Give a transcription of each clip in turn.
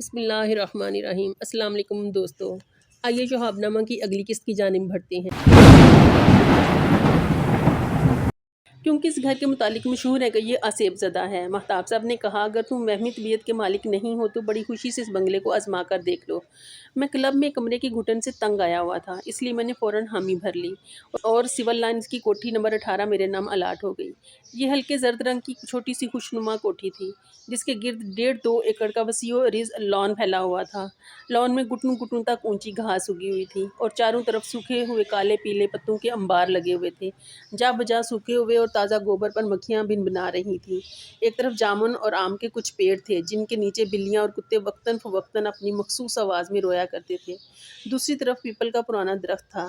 بسم اللہ الرحمن الرحیم۔ السلام علیکم دوستو، آئیے شہاب نامہ کی اگلی قسط کی جانب بڑھتے ہیں۔ کیونکہ اس گھر کے متعلق مشہور ہے کہ یہ آصف زدہ ہے۔ مہتاب صاحب نے کہا اگر تم وہمی طبیعت کے مالک نہیں ہو تو بڑی خوشی سے اس بنگلے کو آزما کر دیکھ لو۔ میں کلب میں کمرے کی گھٹن سے تنگ آیا ہوا تھا، اس لیے میں نے فوراً حامی بھر لی اور سول لائنز کی کوٹھی نمبر 18 میرے نام الاٹ ہو گئی۔ یہ ہلکے زرد رنگ کی چھوٹی سی خوشنما کوٹھی تھی جس کے گرد 1.5-2 ایکڑ کا وسیع و عریض لان پھیلا ہوا تھا۔ لان میں گھٹنوں گھٹنوں تک اونچی گھاس اگی ہوئی تھی اور چاروں طرف سوکھے ہوئے کالے پیلے پتوں کے انبار لگے ہوئے تھے۔ جا بجا سوکھے ہوئے اور تازہ گوبر پر مکھیاں بن بنا رہی تھیں۔ ایک طرف جامن اور آم کے کچھ پیڑ تھے جن کے نیچے بلیاں اور کتے وقتاً فوقتاً اپنی مخصوص آواز میں رویا کرتے تھے۔ دوسری طرف پیپل کا پرانا درخت تھا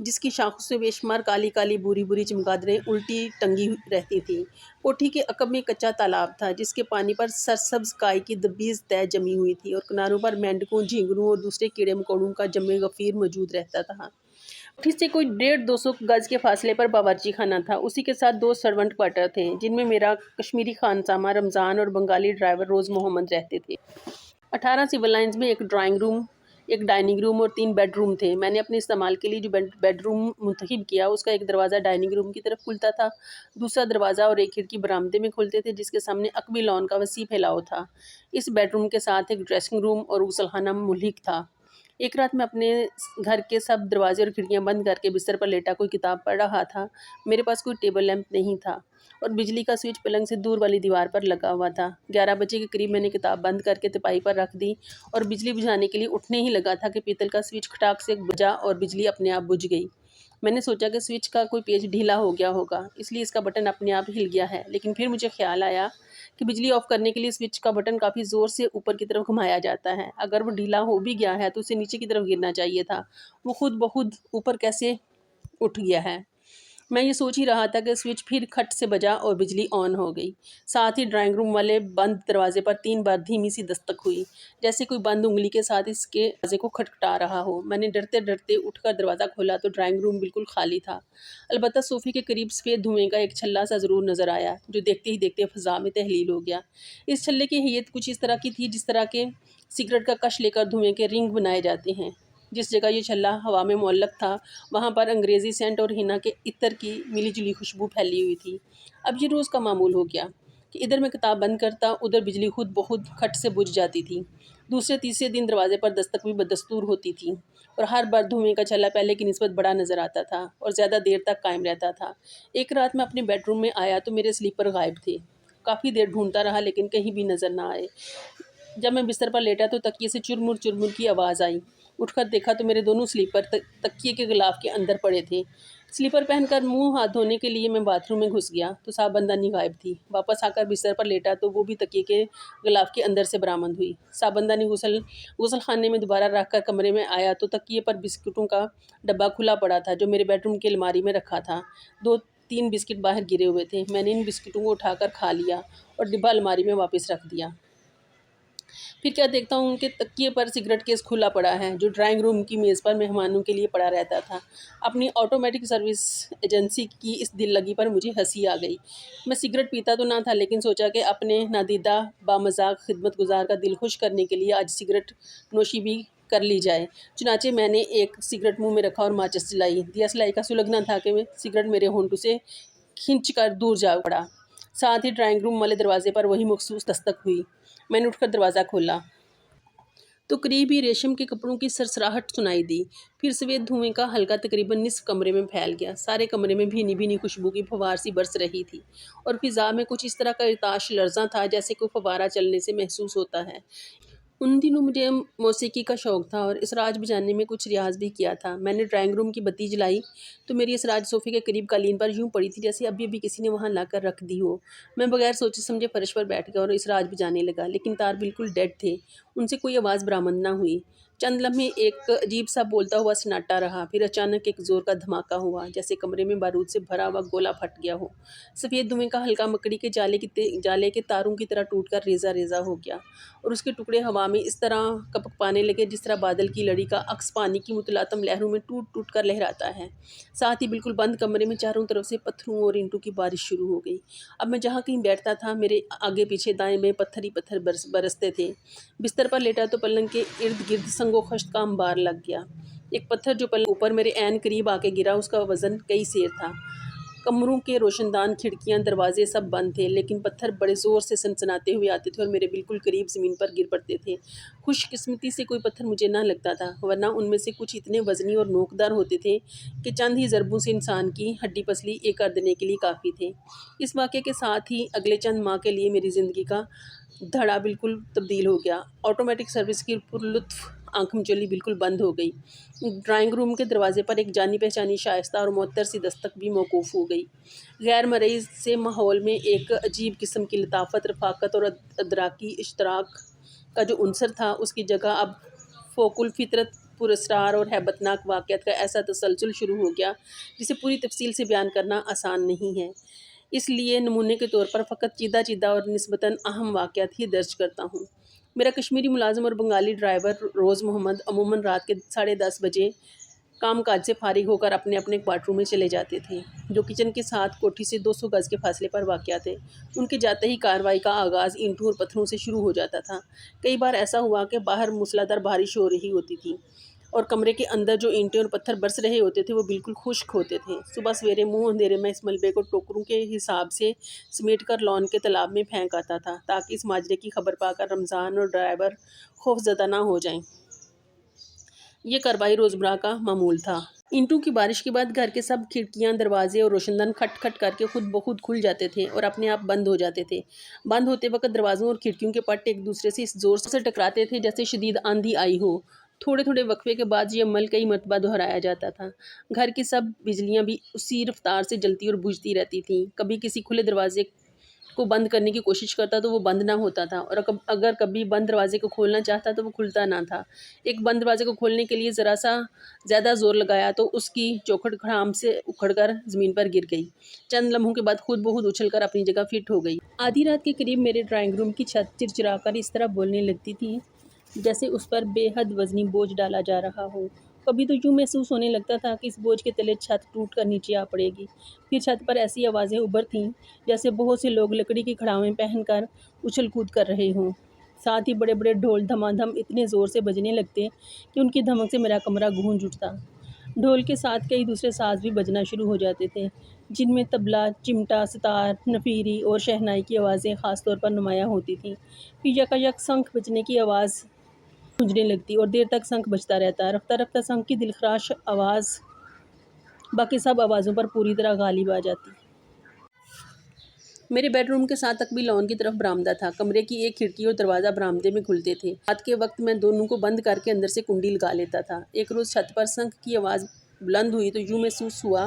جس کی شاخوں سے بے شمار کالی کالی بری بری چمگادڑیں الٹی ٹنگی رہتی تھیں۔ کوٹھی کے عقب میں کچا تالاب تھا جس کے پانی پر سرسبز کائی کی دبیز تہ جمی ہوئی تھی اور کناروں پر مینڈکوں، جھینگروں اور دوسرے کیڑے مکوڑوں کا جمع غفیر موجود رہتا تھا۔ کوٹھی سے کوئی 150-200 گز کے فاصلے پر باورچی خانہ تھا، اسی کے ساتھ 2 سرونٹ کوارٹر تھے جن میں میرا کشمیری خانسامہ رمضان اور بنگالی ڈرائیور روز محمد رہتے تھے۔ 18 سول لائنز میں ایک ڈرائنگ روم، ایک ڈائننگ روم اور 3 بیڈ روم تھے۔ میں نے اپنے استعمال کے لیے جو بیڈ روم منتخب کیا اس کا ایک دروازہ ڈائننگ روم کی طرف کھلتا تھا، دوسرا دروازہ اور ایک کھڑکی برآمدے میں کھلتے تھے جس کے سامنے عقبی لان کا وسیع پھیلاؤ تھا۔ اس بیڈ روم کے ساتھ ایک ڈریسنگ روم اور غسل خانہ ملحق تھا۔ ایک رات میں اپنے گھر کے سب دروازے اور کھڑکیاں بند کر کے بستر پر لیٹا کوئی کتاب پڑھ رہا تھا۔ میرے پاس کوئی ٹیبل لیمپ نہیں تھا اور بجلی کا سوئچ پلنگ سے دور والی دیوار پر لگا ہوا تھا۔ 11 بجے کے قریب میں نے کتاب بند کر کے تپائی پر رکھ دی اور بجلی بجھانے کے لیے اٹھنے ہی لگا تھا کہ پیتل کا سوئچ کھٹاک سے بجا اور بجلی اپنے آپ بجھ گئی۔ میں نے سوچا کہ سوئچ کا کوئی پیچ ڈھیلا ہو گیا ہوگا اس لیے اس کا بٹن اپنے آپ ہل گیا ہے، لیکن پھر مجھے خیال آیا کہ بجلی آف کرنے کے لیے سوئچ کا بٹن کافی زور سے اوپر کی طرف گھمایا جاتا ہے۔ اگر وہ ڈھیلا ہو بھی گیا ہے تو اسے نیچے کی طرف گرنا چاہیے تھا، وہ خود بخود اوپر کیسے اٹھ گیا ہے؟ میں یہ سوچ ہی رہا تھا کہ سوئچ پھر کھٹ سے بجا اور بجلی آن ہو گئی۔ ساتھ ہی ڈرائنگ روم والے بند دروازے پر 3 بار دھیمی سی دستک ہوئی، جیسے کوئی بند انگلی کے ساتھ اس کے دروازے کو کھٹکھٹا رہا ہو۔ میں نے ڈرتے ڈرتے اٹھ کر دروازہ کھولا تو ڈرائنگ روم بالکل خالی تھا، البتہ صوفے کے قریب سفید دھوئیں کا ایک چھلا سا ضرور نظر آیا جو دیکھتے ہی دیکھتے فضا میں تحلیل ہو گیا۔ اس چھلے کی ہیئت کچھ اس طرح کی تھی جس طرح کے سگریٹ کا کش لے کر دھوئیں کے رنگ بنائے جاتے ہیں۔ جس جگہ یہ چھلا ہوا میں معلق تھا وہاں پر انگریزی سینٹ اور ہنا کے عطر کی ملی جلی خوشبو پھیلی ہوئی تھی۔ اب یہ روز کا معمول ہو گیا کہ ادھر میں کتاب بند کرتا، ادھر بجلی خود بخود کھٹ سے بجھ جاتی تھی۔ دوسرے تیسرے دن دروازے پر دستک بھی بدستور ہوتی تھی اور ہر بار دھوئیں کا چھلا پہلے کی نسبت بڑا نظر آتا تھا اور زیادہ دیر تک قائم رہتا تھا۔ ایک رات میں اپنے بیڈ روم میں آیا تو میرے سلیپر غائب تھے۔ کافی دیر ڈھونڈتا رہا لیکن کہیں بھی نظر نہ آئے۔ جب میں بستر پر لیٹا تو تکیے سے چرمر چرمر کی آواز آئی۔ اٹھ کر دیکھا تو میرے دونوں سلیپر تکیے کے غلاف کے اندر پڑے تھے۔ سلیپر پہن کر منہ ہاتھ دھونے کے لیے میں باتھ روم میں گھس گیا تو صاحب بندانی غائب تھی۔ واپس آ کر بستر پر لیٹا تو وہ بھی تکیے کے غلاف کے اندر سے برآمد ہوئی۔ صاحب بندانی غسل خانے میں دوبارہ رکھ کر کمرے میں آیا تو تکیے پر بسکٹوں کا ڈبہ کھلا پڑا تھا جو میرے بیڈ روم کی الماری میں رکھا تھا۔ 2-3 بسکٹ باہر گرے ہوئے تھے۔ میں نے ان بسکٹوں کو اٹھا کر کھا لیا اور ڈبہ الماری میں واپس رکھ دیا۔ پھر کیا دیکھتا ہوں کہ تکیے پر سگریٹ کیس کھلا پڑا ہے جو ڈرائنگ روم کی میز پر مہمانوں کے لیے پڑا رہتا تھا۔ اپنی آٹومیٹک سروس ایجنسی کی اس دل لگی پر مجھے ہنسی آ گئی۔ میں سگریٹ پیتا تو نہ تھا لیکن سوچا کہ اپنے نادیدہ بامذاق خدمت گزار کا دل خوش کرنے کے لیے آج سگریٹ نوشی بھی کر لی جائے۔ چنانچہ میں نے ایک سگریٹ منہ میں رکھا اور ماچس جلائی۔ دیا سلائی کا سلگنا تھا کہ سگریٹ میرے ہونٹوں سے کھنچ کر دور جا پڑا۔ ساتھ ہی ڈرائنگ روم والے دروازے پر وہی مخصوص دستک ہوئی۔ میں نے اٹھ کر دروازہ کھولا تو قریب ہی ریشم کے کپڑوں کی سرسراہٹ سنائی دی۔ پھر سفید دھوئیں کا حلقہ تقریباً نصف کمرے میں پھیل گیا۔ سارے کمرے میں بھینی بھینی خوشبو کی پھوار سی برس رہی تھی اور فضا میں کچھ اس طرح کا ارتعاش لرزاں تھا جیسے کوئی فوارہ چلنے سے محسوس ہوتا ہے۔ ان دنوں مجھے موسیقی کا شوق تھا اور اسراج بجانے میں کچھ ریاض بھی کیا تھا۔ میں نے ڈرائنگ روم کی بتی جلائی تو میری اسراج صوفے کے قریب قالین پر یوں پڑی تھی جیسے ابھی ابھی کسی نے وہاں لا کر رکھ دی ہو۔ میں بغیر سوچے سمجھے فرش پر بیٹھ گیا اور اسراج بجانے لگا لیکن تار بالکل ڈیڈ تھے، ان سے کوئی آواز برآمد نہ ہوئی۔ चंद लम्हे एक अजीब सा बोलता हुआ सन्नाटा रहा, फिर अचानक एक जोर का धमाका हुआ, जैसे कमरे में बारूद से भरा हुआ गोला फट गया हो। सफ़ेद धुएं का हल्का मकड़ी के जाले के तारों की तरह टूटकर रेजा रेजा हो गया, और उसके टुकड़े हवा में इस तरह कपक पाने लगे जिस तरह बादल की लड़ी का अक्स पानी की मुतलातम लहरों में टूट टूट कर लहराता है। साथ ही बिल्कुल बंद कमरे में चारों तरफ से पत्थरों और ईंटों की बारिश शुरू हो गई। अब मैं जहाँ कहीं बैठता था, मेरे आगे पीछे दाएं बाएं पत्थर ही पत्थर बरसते थे। बिस्तर पर लेटा तो पलंग के इर्द गिर्द संगो खश्त का अंबार लग गया। एक पत्थर जो पलंग ऊपर मेरे ऐन करीब आके गिरा, उसका वजन कई सेर था। कमरों के रोशनदान, खिड़कियां, दरवाजे सब बंद थे, लेकिन पत्थर बड़े ज़ोर से सनसनाते हुए आते थे और मेरे बिल्कुल करीब ज़मीन पर गिर पड़ते थे। खुशकिस्मती से कोई पत्थर मुझे ना लगता था, वरना उनमें से कुछ इतने वज़नी और नोकदार होते थे कि चंद ही ज़रबों से इंसान की हड्डी पसली एक कर देने के लिए काफ़ी थे। इस वाक़े के साथ ही अगले चंद माह के लिए मेरी ज़िंदगी का धड़ा बिल्कुल तब्दील हो गया। ऑटोमेटिक सर्विस की पुरलुत्फ़ आँख-मिचौली बिल्कुल बंद हो गई। ड्राइंग रूम के दरवाजे पर एक जानी-पहचानी शाइस्ता और मुअत्तर सी दस्तक भी मौकूफ़ हो गई। गैर मरई से माहौल में एक अजीब किस्म की लताफ़त, रफ़ाक़त और अदराकी इश्तराक का जो उनसर था, उसकी जगह अब फ़ौकुल फ़ितरत पुरस्रार और हैबतनाक वाक़ियात का ऐसा तसलसल शुरू हो गया, जिसे पूरी तफ़सील से बयान करना आसान नहीं है। इसलिए नमूने के तौर पर फ़कत चीदा-चीदा और निस्बतन अहम वाक़यात ही दर्ज करता हूँ। मेरा कश्मीरी मुलाज़िम और बंगाली ड्राइवर रोज़ मोहम्मद अमूमन रात के 10:30 बजे काम काज से फारिग होकर अपने अपने क्वार्टरों में चले जाते थे, जो किचन के साथ कोठी से 200 गज़ के फासले पर वाक़या थे। उनके जाते ही कार्रवाई का आगाज़ ईंटों और पत्थरों से शुरू हो जाता था। कई बार ऐसा हुआ कि बाहर मूसलाधार बारिश हो रही होती थी और कमरे के अंदर जो ईंटें और पत्थर बरस रहे होते थे वो बिल्कुल खुश्क होते थे। सुबह सवेरे मुंह अंधेरे में इस मलबे को टोकरों के हिसाब से समेट कर लॉन के तालाब में फेंक आता था, ताकि इस माजरे की खबर पाकर रमज़ान और ड्राइवर खौफजदा ना हो जाएं। ये कार्रवाई रोज़मर्रा का मामूल था। ईंटों की बारिश के बाद घर के सब खिड़कियां, दरवाजे और रोशनदान खट खट करके खुद ब खुद खुल जाते थे और अपने आप बंद हो जाते थे। बंद होते वक्त दरवाज़ों और खिड़कियों के पट्ट एक दूसरे से इस ज़ोर से टकराते थे जैसे शदीद आंधी आई हो। थोड़े थोड़े वक्फे के बाद ये अमल कई मरतबा दोहराया जाता था। घर की सब बिजलियां भी उसी रफ्तार से जलती और बुझती रहती थीं। कभी किसी खुले दरवाजे को बंद करने की कोशिश करता तो वो बंद ना होता था, और अगर कभी बंद दरवाजे को खोलना चाहता तो वो खुलता ना था। एक बंद दरवाजे को खोलने के लिए ज़रा सा ज़्यादा ज़ोर लगाया तो उसकी चौखट खड़ाम से उखड़कर ज़मीन पर गिर गई। चंद लम्हों के बाद खुद ब खुद उछलकर अपनी जगह फिट हो गई। आधी रात के करीब मेरे ड्राइंग रूम की छत चिरचिराकर इस तरह बोलने लगती थी जैसे उस पर बेहद वज़नी बोझ डाला जा रहा हो। कभी तो यूँ महसूस होने लगता था कि इस बोझ के तले छत टूट कर नीचे आ पड़ेगी। फिर छत पर ऐसी आवाज़ें उभरतीं जैसे बहुत से लोग लकड़ी की खड़ावें पहनकर उछल कूद कर रहे हों। साथ ही बड़े बड़े ढोल धमाधम इतने ज़ोर से बजने लगते कि उनकी धमक से मेरा कमरा गूंज उठता। ढोल के साथ कई दूसरे साज भी बजना शुरू हो जाते थे, जिनमें तबला, चिमटा, सितार, नफीरी और शहनाई की आवाज़ें ख़ास तौर पर नुमायाँ होती थीं। फिर यकायक शंख बजने की आवाज़ गूंजने लगती और देर तक शंख बजता रहता। रफ्ता रफ्ता शंख की दिलखराश आवाज़ बाकी सब आवाज़ों पर पूरी तरह गालिब आ जाती। मेरे बेडरूम के साथ तकबी लॉन की तरफ बरामदा था। कमरे की एक खिड़की और दरवाज़ा बरामदे में खुलते थे। रात के वक्त मैं दोनों को बंद करके अंदर से कुंडी लगा लेता था। एक रोज़ छत पर शंख की आवाज़ बुलंद हुई तो यूँ महसूस हुआ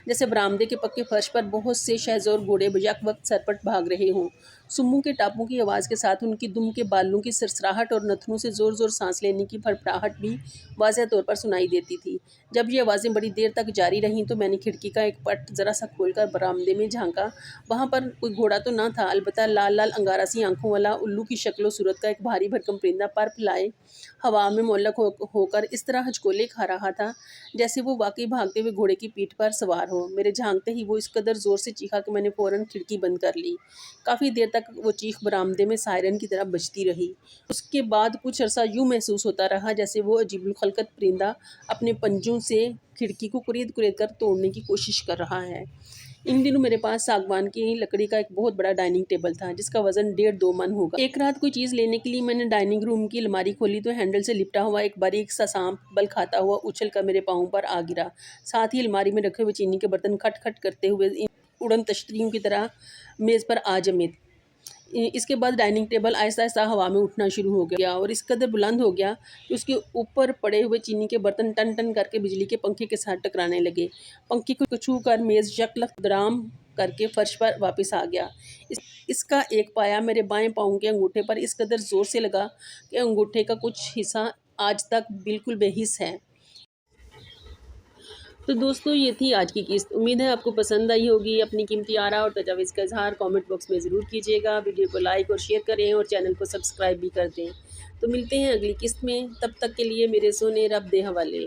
जैसे बरामदे के पक्के फर्श पर बहुत से शहज़ोर घोड़े यक वक्त सरपट भाग रहे हों। सुम्मू के टापों की आवाज़ के साथ उनकी दुम के बालों की सरसराहट और नथनों से ज़ोर ज़ोर सांस लेने की फड़फड़ाहट भी वाज़ह तौर पर सुनाई देती थी। जब ये आवाज़ें बड़ी देर तक जारी रहीं तो मैंने खिड़की का एक पट ज़रा सा खोलकर बरामदे में झांका। वहाँ पर कोई घोड़ा तो ना था, अलबत्ता लाल लाल अंगारा सी आंखों वाला उल्लू की शक्ल सूरत का एक भारी भरकम परिंदा पर फैलाए हवा में मोलक होकर इस तरह हचकोले खा रहा था जैसे वो वाकई भागते हुए घोड़े की पीठ पर सवार हो। मेरे झांकते ही वो इस कदर ज़ोर से चीखा कि मैंने फ़ौरन खिड़की बंद कर ली। काफ़ी देर तक वो चीख बरामदे में सायरन की तरह बजती रही। उसके बाद कुछ अरसा यूँ महसूस होता रहा जैसे वो अजीबुल खलकत परिंदा अपने पंजों से खिड़की को कुरेद कुरेद कर तोड़ने की कोशिश कर रहा है। इन दिनों मेरे पास सागवान की लकड़ी का एक बहुत बड़ा डाइनिंग टेबल था, जिसका वजन 1.5-2 मन होगा। एक रात कोई चीज़ लेने के लिए मैंने डाइनिंग रूम की अलमारी खोली तो हैंडल से लिपटा हुआ एक बारीक सा सांप बल खाता हुआ उछल कर मेरे पाँव पर आ गिरा। साथ ही अलमारी में रखे हुए चीनी के बर्तन खट खट करते हुए उड़न तश्तरियों की तरह मेज़ पर आ जमे। इसके बाद डाइनिंग टेबल आहिस्ता आहिस्ता हवा में उठना शुरू हो गया और इस कदर बुलंद हो गया कि उसके ऊपर पड़े हुए चीनी के बर्तन टन टन करके बिजली के पंखे के साथ टकराने लगे। पंखे को छू कर मेज़ यकलखदराम करके फर्श पर वापस आ गया। इसका एक पाया मेरे बाएं पाँव के अंगूठे पर इस कदर ज़ोर से लगा कि अंगूठे का कुछ हिस्सा آج تک بالکل بے حس ہے۔ تو دوستو یہ تھی آج کی قسط، امید ہے آپ کو پسند آئی ہوگی۔ اپنی قیمتی آراء اور تجاویز کا اظہار کامنٹ باکس میں ضرور کیجیے گا، ویڈیو کو لائک اور شیئر کریں اور چینل کو سبسکرائب بھی کر دیں۔ تو ملتے ہیں اگلی قسط میں، تب تک کے لیے میرے سونے رب دے حوالے۔